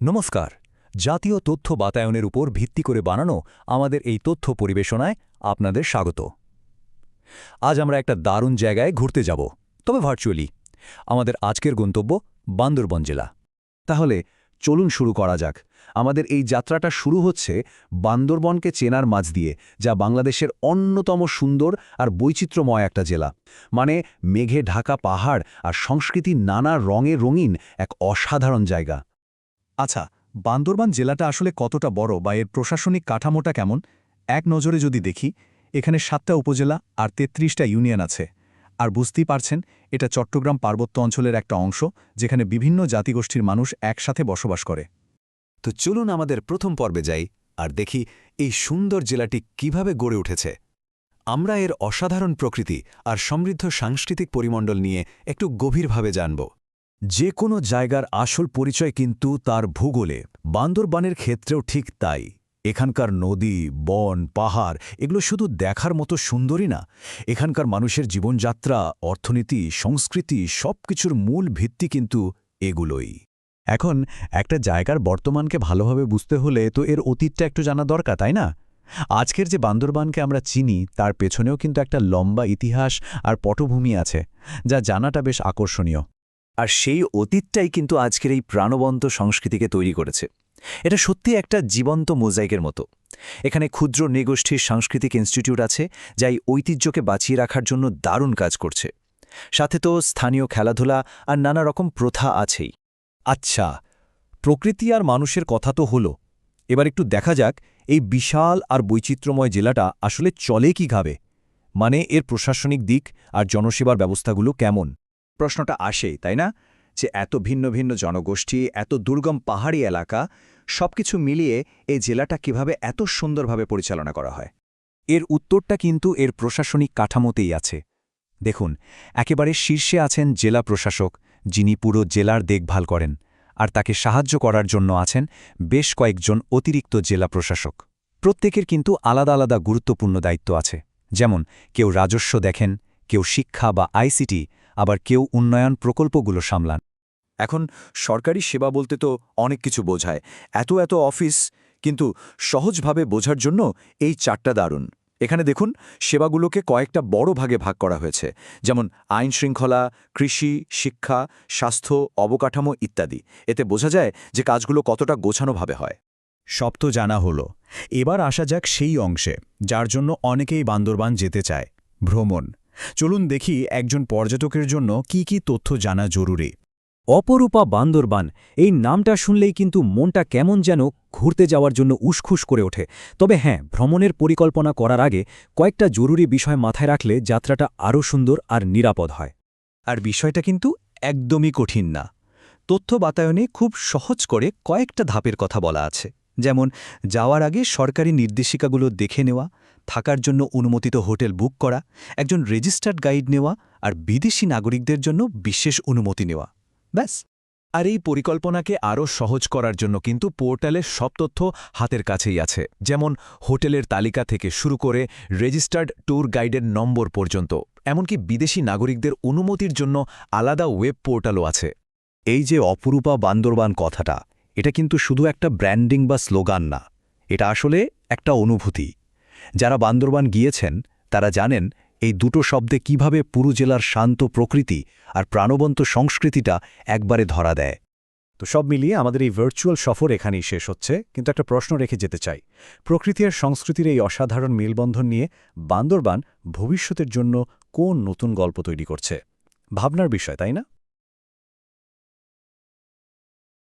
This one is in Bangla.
নমস্কার। জাতীয় তথ্য বাতায়নের উপর ভিত্তি করে বানানো আমাদের এই তথ্য পরিবেশনায় আপনাদের স্বাগত। আজ আমরা একটা দারুণ জায়গায় ঘুরতে যাব, তবে ভার্চুয়ালি। আমাদের আজকের গন্তব্য বান্দরবন জেলা। তাহলে চলুন শুরু করা যাক। আমাদের এই যাত্রাটা শুরু হচ্ছে বান্দরবনকে চেনার মাঝ দিয়ে, যা বাংলাদেশের অন্যতম সুন্দর আর বৈচিত্র্যময় একটা জেলা। মানে মেঘে ঢাকা পাহাড় আর সংস্কৃতির নানা রঙে রঙিন এক অসাধারণ জায়গা। আচ্ছা, বান্দরবান জেলাটা আসলে কতটা বড় বা এর প্রশাসনিক কাঠামোটা কেমন? এক নজরে যদি দেখি, এখানে 7টা উপজেলা আর 33টা ইউনিয়ন আছে। আর বুঝতেই পারছেন, এটা চট্টগ্রাম পার্বত্য অঞ্চলের একটা অংশ, যেখানে বিভিন্ন জাতিগোষ্ঠীর মানুষ একসাথে বসবাস করে। তো চলুন আমাদের প্রথম পর্বে যাই আর দেখি এই সুন্দর জেলাটি কিভাবে গড়ে উঠেছে। আমরা এর অসাধারণ প্রকৃতি আর সমৃদ্ধ সাংস্কৃতিক পরিমণ্ডল নিয়ে একটু গভীরভাবে জানব। যে কোনো জায়গার আসল পরিচয় কিন্তু তার ভূগোলে। বান্দরবানের ক্ষেত্রেও ঠিক তাই। এখানকার নদী, বন, পাহাড় এগুলো শুধু দেখার মতো সুন্দরই না, এখানকার মানুষের জীবনযাত্রা, অর্থনীতি, সংস্কৃতি সবকিছুর মূল ভিত্তি কিন্তু এগুলোই। এখন একটা জায়গার বর্তমানকে ভালোভাবে বুঝতে হলে তো এর অতীতটা একটু জানা দরকার, তাই না? আজকের যে বান্দরবানকে আমরা চিনি, তার পেছনেও কিন্তু একটা লম্বা ইতিহাস আর পটভূমি আছে, যা জানাটা বেশ আকর্ষণীয়। আর সেই অতীতটাই কিন্তু আজকের এই প্রাণবন্ত সংস্কৃতিকে তৈরি করেছে। এটা সত্যি একটা জীবন্ত মোজাইকের মতো। এখানে ক্ষুদ্র নৃগোষ্ঠীর সাংস্কৃতিক ইনস্টিটিউট আছে, যা এই ঐতিহ্যকে বাঁচিয়ে রাখার জন্য দারুণ কাজ করছে। সাথে তো স্থানীয় খেলাধুলা আর নানা রকম প্রথা আছেই। আচ্ছা, প্রকৃতি আর মানুষের কথা তো হলো, এবার একটু দেখা যাক এই বিশাল আর বৈচিত্র্যময় জেলাটা আসলে চলে কীভাবে। মানে এর প্রশাসনিক দিক আর জনসেবার ব্যবস্থাগুলো কেমন? প্রশ্নটা আসেই, তাই না? যে এত ভিন্ন ভিন্ন জনগোষ্ঠী, এত দুর্গম পাহাড়ি এলাকা, সবকিছু মিলিয়ে এই জেলাটা কিভাবে এত সুন্দরভাবে পরিচালনা করা হয়? এর উত্তরটা কিন্তু এর প্রশাসনিক কাঠামোতেই আছে। দেখুন, একেবারে শীর্ষে আছেন জেলা প্রশাসক, যিনি পুরো জেলার দেখভাল করেন, আর তাকে সাহায্য করার জন্য আছেন বেশ কয়েকজন অতিরিক্ত জেলা প্রশাসক। প্রত্যেকের কিন্তু আলাদা আলাদা গুরুত্বপূর্ণ দায়িত্ব আছে। যেমন কেউ রাজস্ব দেখেন, কেউ শিক্ষা বা আইসিটি, আবার কেউ উন্নয়ন প্রকল্পগুলো সামলান। এখন সরকারি সেবা বলতে তো অনেক কিছু বোঝায়, এত এত অফিস, কিন্তু সহজভাবে বোঝার জন্য এই 4টা দারুণ। এখানে দেখুন, সেবাগুলোকে কয়েকটা বড় ভাগে ভাগ করা হয়েছে, যেমন আইন শৃঙ্খলা, কৃষি, শিক্ষা, স্বাস্থ্য, অবকাঠামো ইত্যাদি। এতে বোঝা যায় যে কাজগুলো কতটা গোছানোভাবে হয়। সব তো জানা হলো, এবার আসা যাক সেই অংশে যার জন্য অনেকেই বান্দরবান যেতে চায়, ভ্রমণ। চলুন দেখি একজন পর্যটকের জন্য কি কি তথ্য জানা জরুরি। অপরূপা বান্দরবান, এই নামটা শুনলেই কিন্তু মনটা কেমন যেন ঘুরতে যাওয়ার জন্য উসখুস করে ওঠে। তবে হ্যাঁ, ভ্রমণের পরিকল্পনা করার আগে কয়েকটা জরুরি বিষয় মাথায় রাখলে যাত্রাটা আরও সুন্দর আর নিরাপদ হয়। আর বিষয়টা কিন্তু একদমই কঠিন না। তথ্য বাতায়নে খুব সহজ করে কয়েকটা ধাপের কথা বলা আছে, যেমন যাওয়ার আগে সরকারি নির্দেশিকাগুলো দেখে নেওয়া, থাকার জন্য অনুমোদিত হোটেল বুক করা, একজন রেজিস্টার্ড গাইড নেওয়া, আর বিদেশি নাগরিকদের জন্য বিশেষ অনুমতি নেওয়া। ব্যাস। আর এই পরিকল্পনাকে আরও সহজ করার জন্য কিন্তু পোর্টালের সব তথ্য হাতের কাছেই আছে, যেমন হোটেলের তালিকা থেকে শুরু করে রেজিস্টার্ড ট্যুর গাইডের নম্বর পর্যন্ত, এমনকি বিদেশি নাগরিকদের অনুমতির জন্য আলাদা ওয়েব পোর্টালও আছে। এই যে অপরূপা বান্দরবান কথাটা, এটা কিন্তু শুধু একটা ব্র্যান্ডিং বা স্লোগান না, এটা আসলে একটা অনুভূতি। যারা বান্দরবান গিয়েছেন তারা জানেন এই দুটো শব্দে কিভাবে পুরো জেলার শান্ত প্রকৃতি আর প্রাণবন্ত সংস্কৃতিটা একবারে ধরা দেয়। তো সব মিলিয়ে আমাদের এই ভার্চুয়াল সফর এখানেই শেষ হচ্ছে, কিন্তু একটা প্রশ্ন রেখে যেতে চাই। প্রকৃতি আর সংস্কৃতির এই অসাধারণ মেলবন্ধন নিয়ে বান্দরবান ভবিষ্যতের জন্য কোন নতুন গল্প তৈরি করছে? ভাবনার বিষয়, তাই না?